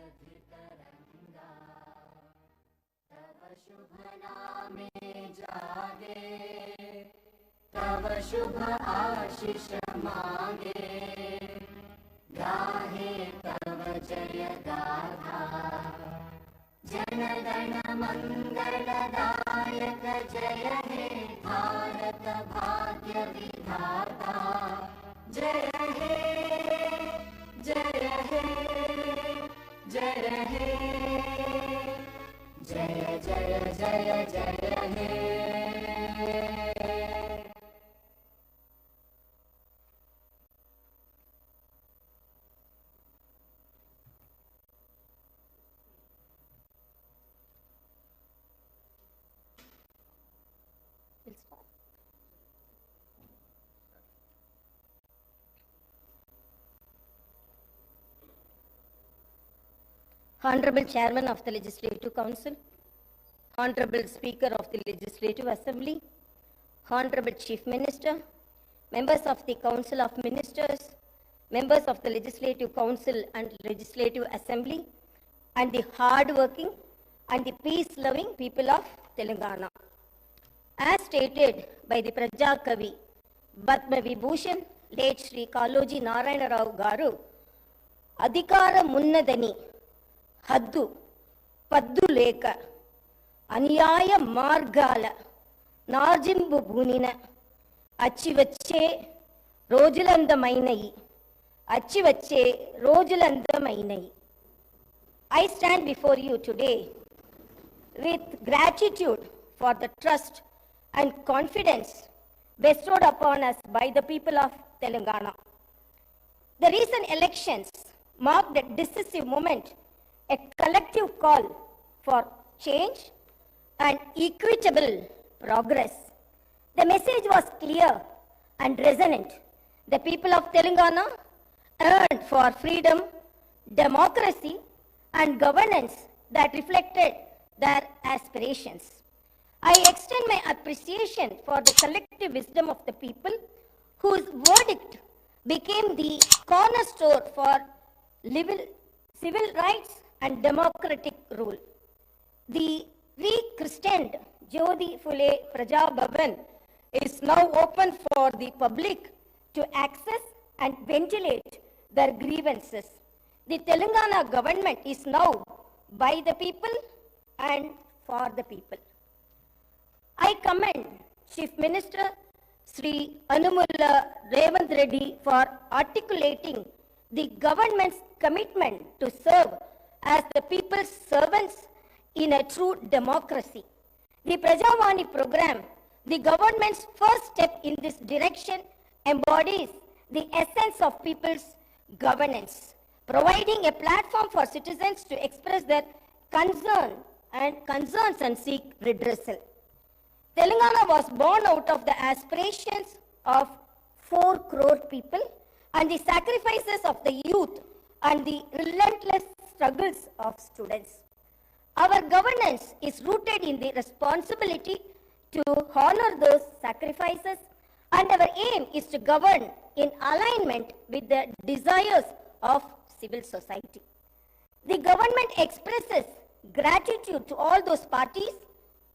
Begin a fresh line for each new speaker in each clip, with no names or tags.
जलधितरङ्गा तव शुभ नामे जागे तव शुभ आशीष मांगे गाहे तव जय गाथा जनगण मंगलदायक जय हे भारत भाग्य विधाता जय हे जय हे जय हे जय जय जय जय हे।
Honorable Chairman of the Legislative Council, Honorable Speaker of the Legislative Assembly, Honorable Chief Minister, members of the Council of Ministers, members of the Legislative Council and Legislative Assembly, and the hard-working and the peace-loving people of Telangana. As stated by the Praja Kavi, Padma Vibhushan, late Sri Kaloji Narayana Rao Garu, Adhikara Munnadani, హద్దు పద్దు లేక అన్యాయ మార్గాల నార్జింబు బూనిన అచ్చివచ్చే రోజులందమైనయి అచ్చివచ్చే రోజులందమైనయి. I stand before you today with gratitude for the trust and confidence bestowed upon us by the people of Telangana. The recent elections marked a decisive moment, a collective call for change and equitable progress. The message was clear and resonant. The people of Telangana yearned for freedom, democracy, and governance that reflected their aspirations. I extend my appreciation for the collective wisdom of the people whose verdict became the cornerstone for civil rights and democratic rule. The re-christened Jyoti Phule Praja Bhavan is now open for the public to access and ventilate their grievances. The Telangana government is now by the people and for the people. I commend Chief Minister Sri Anumula Revanth Reddy for articulating the government's commitment to serve as the people's servants in a true democracy. The Prajavani program, the government's first step in this direction, embodies the essence of people's governance, providing a platform for citizens to express their concerns and seek redressal. Telangana was born out of the aspirations of 4 crore people and the sacrifices of the youth and the relentless struggles of students. Our governance is rooted in the responsibility to honor those sacrifices, and our aim is to govern in alignment with the desires of civil society. The government expresses gratitude to all those parties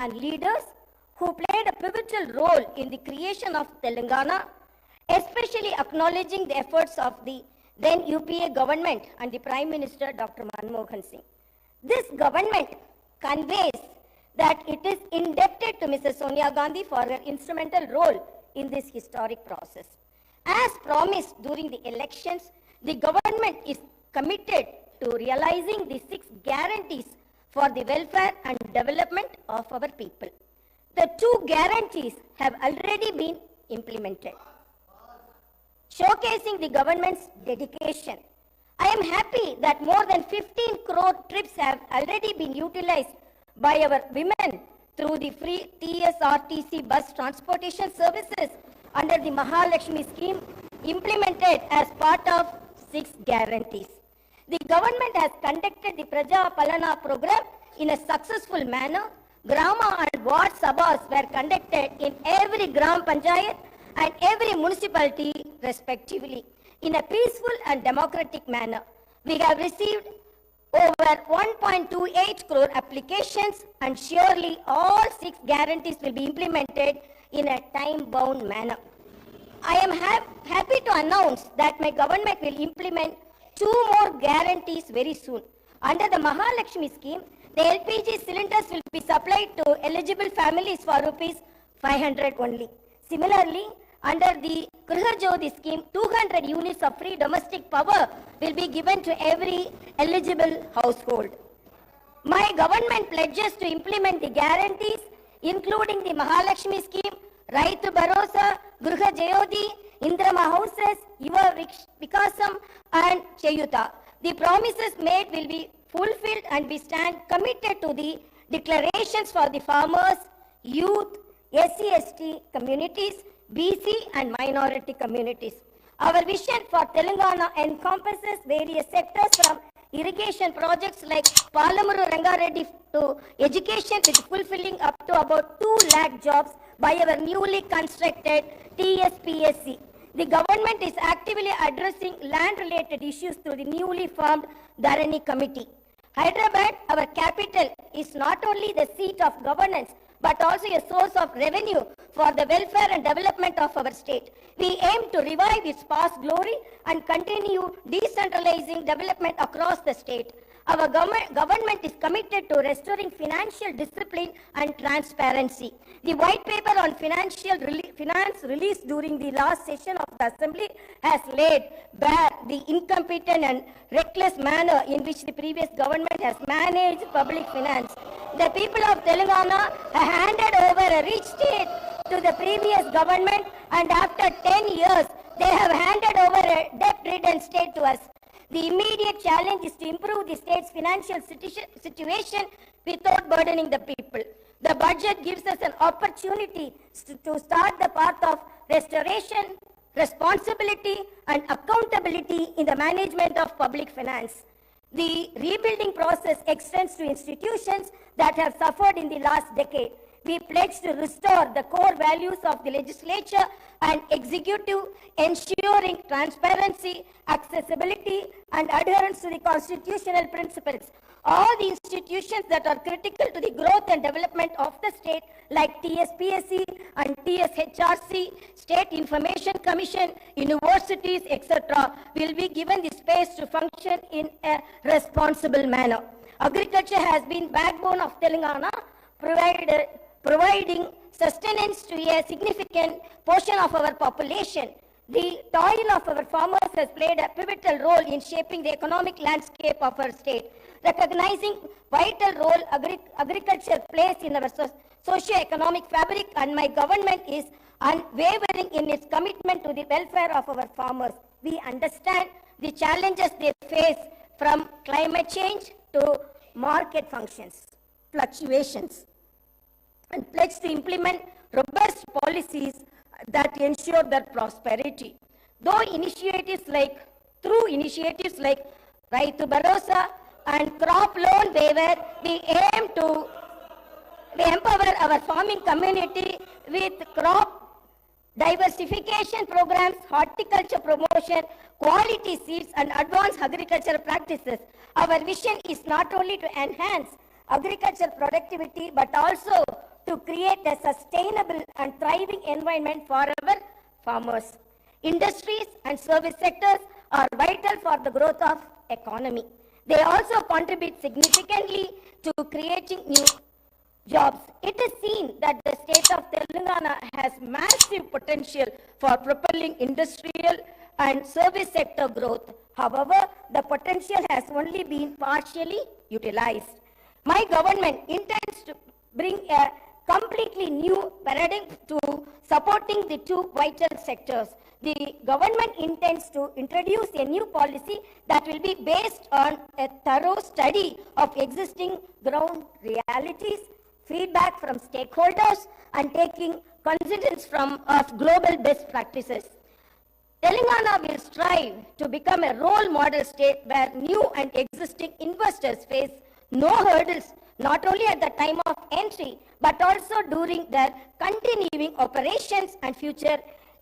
and leaders who played a pivotal role in the creation of Telangana, especially acknowledging the efforts of the then UPA government and the Prime Minister Dr. Manmohan Singh. This government conveys that it is indebted to Mrs. Sonia Gandhi for her instrumental role in this historic process. As promised during the elections, the government is committed to realizing the 6 guarantees for the welfare and development of our people. The 2 guarantees have already been implemented, showcasing the government's dedication. I am happy that more than 15 crore trips have already been utilized by our women through the free TSRTC bus transportation services under the Mahalakshmi scheme implemented as part of 6 guarantees. The government has conducted the Praja Palana program in a successful manner. Grama and Ward Sabhas were conducted in every Gram Panchayat and every municipality respectively in a peaceful and democratic manner. We have received over 1.28 crore applications, and surely all 6 guarantees will be implemented in a time-bound manner. I am happy to announce that my government will implement 2 more guarantees very soon. Under the Mahalakshmi scheme, the LPG cylinders will be supplied to eligible families for rupees 500 only. Similarly, under the Griha Jyoti scheme, 200 units of free domestic power will be given to every eligible household. My government pledges to implement the guarantees, including the Mahalakshmi scheme, Raitu Bharosa, Griha Jyoti, Indrama Houses, Yuva Vikasam, and Cheyuta. The promises made will be fulfilled, and we stand committed to the declarations for the farmers, youth, SC/ST communities, BC and minority communities. Our vision for Telangana encompasses various sectors from irrigation projects like Palamuru Rangareddy to education, with fulfilling up to about 2 lakh jobs by our newly constructed TSPSC. The government is actively addressing land-related issues through the newly formed Dharani Committee. Hyderabad, our capital, is not only the seat of governance but also a source of revenue for the welfare and development of our state. We aim to revive its past glory and continue decentralizing development across the state. Our government is committed to restoring financial discipline and transparency. The white paper on finance released during the last session of the Assembly has laid bare the incompetent and reckless manner in which the previous government has managed public finance. The people of Telangana have handed over a rich state to the previous government, and after 10 years, they have handed over a debt-ridden state to us. The immediate challenge is to improve the state's financial situation without burdening the people. The budget gives us an opportunity to start the path of restoration, responsibility, and accountability in the management of public finance. The rebuilding process extends to institutions that have suffered in the last decade. We pledge to restore the core values of the legislature and executive, ensuring transparency, accessibility, and adherence to the constitutional principles. All the institutions that are critical to the growth and development of the state, like TSPSC and TSHRC, State Information Commission, universities, etc., will be given the space to function in a responsible manner. Agriculture has been backbone of Telangana, providing sustenance to a significant portion of our population. The toil of our farmers has played a pivotal role in shaping the economic landscape of our state. Recognizing vital role agriculture plays in our socio-economic fabric, and my government is unwavering in its commitment to the welfare of our farmers. We understand the challenges they face, from climate change to market fluctuations, and pledge to implement robust policies that ensure their prosperity. Through initiatives like Raitu Bharosa and crop loan waiver, we empower our farming community with crop diversification programs, horticulture promotion, quality seeds, and advanced agricultural practices. Our vision is not only to enhance agricultural productivity but also to create a sustainable and thriving environment for our farmers. Industries and service sectors are vital for the growth of economy. They also contribute significantly to creating new jobs. It is seen that the state of Telangana has massive potential for propelling industrial and service sector growth. However, the potential has only been partially utilized. My government intends to bring a completely new paradigm to supporting the 2 vital sectors. The government intends to introduce a new policy that will be based on a thorough study of existing ground realities, feedback from stakeholders, and taking cognizance of global best practices. Telangana will strive to become a role model state where new and existing investors face no hurdles, not only at the time of entry, but also during their continuing operations and future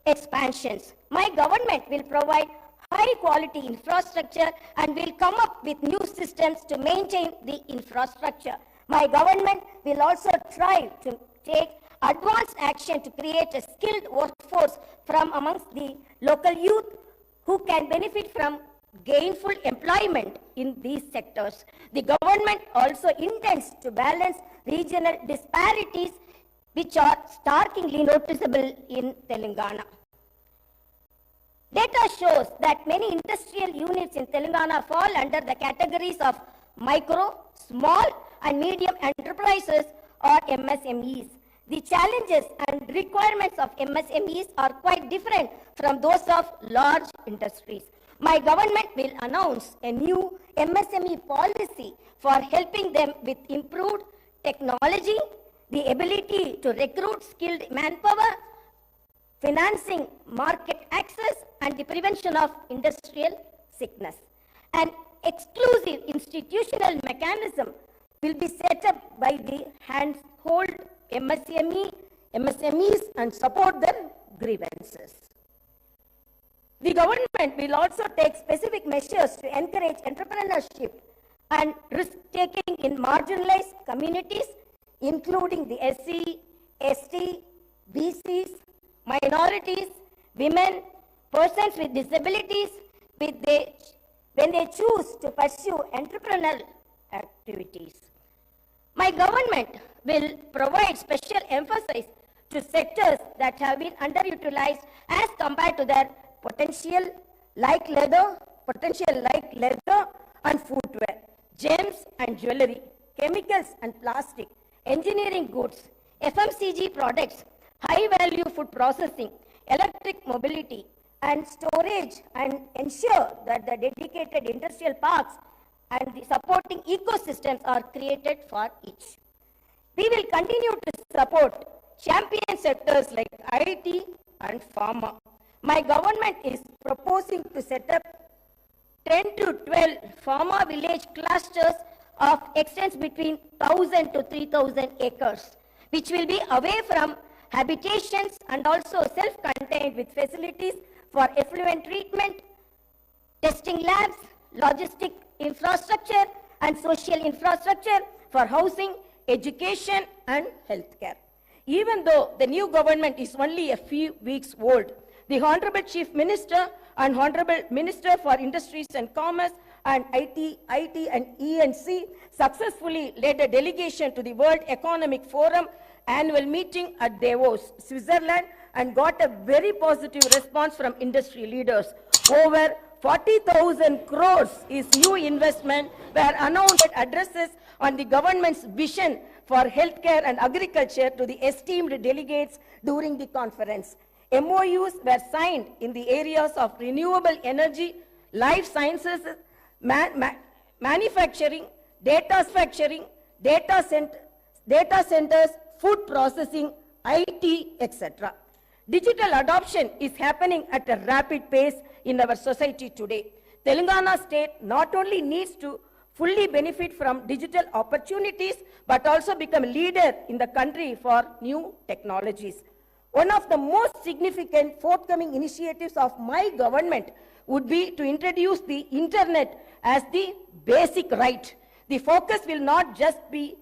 expansions. My government will provide high quality infrastructure and will come up with new systems to maintain the infrastructure. My government will also try to take advanced action to create a skilled workforce from amongst the local youth who can benefit from gainful employment in these sectors. The government also intends to balance regional disparities which are starkly noticeable in Telangana. Data shows that many industrial units in Telangana fall under the categories of micro, small and medium enterprises or MSMEs. The challenges and requirements of MSMEs are quite different from those of large industries. My government will announce a new MSME policy for helping them with improved technology, the ability to recruit skilled manpower, financing, market access, and the prevention of industrial sickness. An exclusive institutional mechanism will be set up by the handhold MSMEs and support their grievances. The government will also take specific measures to encourage entrepreneurship and risk-taking in marginalized communities, including the SC, ST, BCs, minorities, women, persons with disabilities, when they choose to pursue entrepreneurial activities. My government will provide special emphasis to sectors that have been underutilized as compared to their potential like leather and footwear, gems and jewelry, chemicals and plastic, engineering goods, FMCG products, high-value food processing, electric mobility, and storage, and ensure that the dedicated industrial parks and the supporting ecosystems are created for each. We will continue to support champion sectors like IT and pharma. My government is proposing to set up 10 to 12 pharma village clusters of extents between 1,000 to 3,000 acres, which will be away from habitations and also self-contained with facilities for effluent treatment, testing labs, logistic infrastructure, and social infrastructure for housing, education, and healthcare. Even though the new government is only a few weeks old, the Honorable Chief Minister and Honorable Minister for Industries and Commerce and IT and E&C successfully led a delegation to the World Economic Forum annual meeting at Davos, Switzerland, and got a very positive response from industry leaders. Over 40,000 crores is new investment were announced addresses on the government's vision for healthcare and agriculture to the esteemed delegates during the conference. MOUs were signed in the areas of renewable energy, life sciences, manufacturing, data centers, food processing, IT, etc. Digital adoption is happening at a rapid pace in our society today. Telangana state not only needs to fully benefit from digital opportunities, but also become a leader in the country for new technologies. One of the most significant forthcoming initiatives of my government would be to introduce the internet as the basic right. The focus will not just be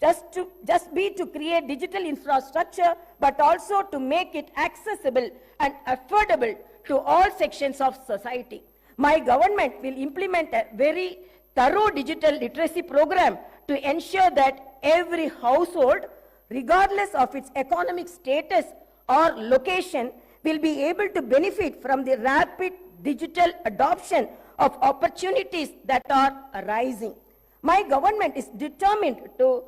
to create digital infrastructure, but also to make it accessible and affordable to all sections of society. My government will implement a very thorough digital literacy program to ensure that every household, regardless of its economic status or location, will be able to benefit from the rapid digital adoption of opportunities that are arising. My government is determined to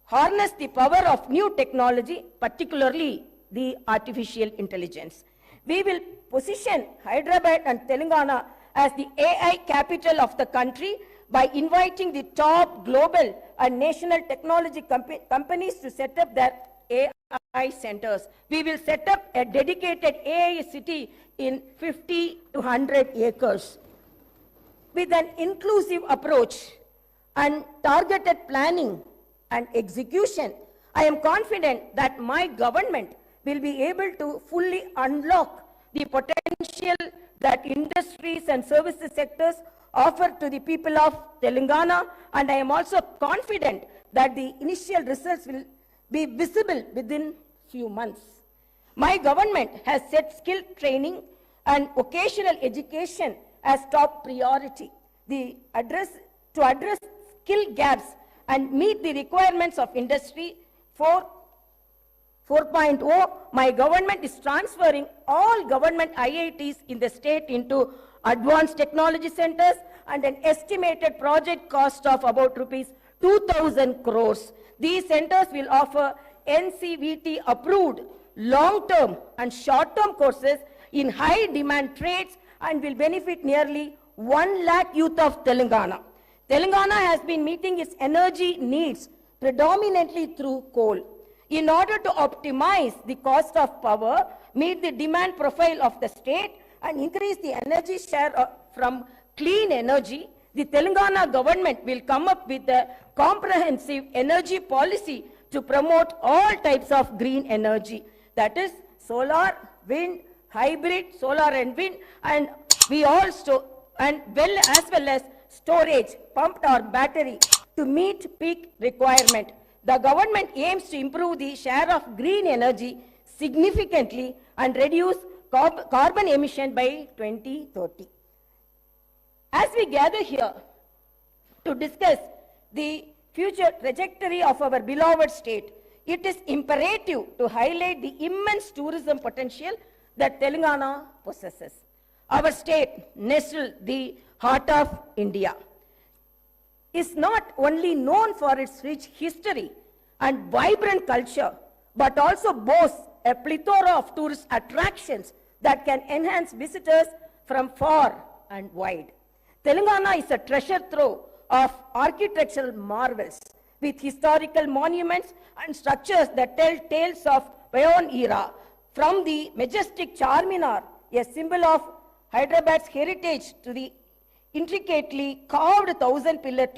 harness the power of new technology, particularly the artificial intelligence. We will position Hyderabad and Telangana as the AI capital of the country by inviting the top global and national technology companies to set up their AI centers. We will set up a dedicated AI city in 50 to 100 acres. With an inclusive approach and targeted planning and execution, I am confident that my government will be able to fully unlock the potential
that industries and services sectors offer to the people of Telangana, and I am also confident that the initial results will be visible within few months. My government has set skill training and vocational education as top priority. To address skill gaps and meet the requirements of Industry 4.0, my government is transferring all government IITs in the state into advanced technology centers, and an estimated project cost of about rupees 2,000 crores. These centers will offer NCVT approved long-term and short-term courses in high-demand trades and will benefit nearly 1 lakh youth of Telangana. Telangana has been meeting its energy needs predominantly through coal. In order to optimize the cost of power, meet the demand profile of the state, and increase the energy share from clean energy, the Telangana government will come up with a comprehensive energy policy to promote all types of green energy. That is solar, wind, hybrid, solar and wind, and as well as storage, pumped or battery, to meet peak requirement. The government aims to improve the share of green energy significantly and reduce carbon emission by 2030. As we gather here to discuss the future trajectory of our beloved state, it is imperative to highlight the immense tourism potential that Telangana possesses. Our state, nestled the heart of India, is not only known for its rich history and vibrant culture, but also boasts a plethora of tourist attractions that can enhance visitors from far and wide. Telangana is a treasure trove of architectural marvels, with historical monuments and structures that tell tales of bygone era, from the majestic Charminar, a symbol of Hyderabad's heritage, to the intricately carved 1,000-pillar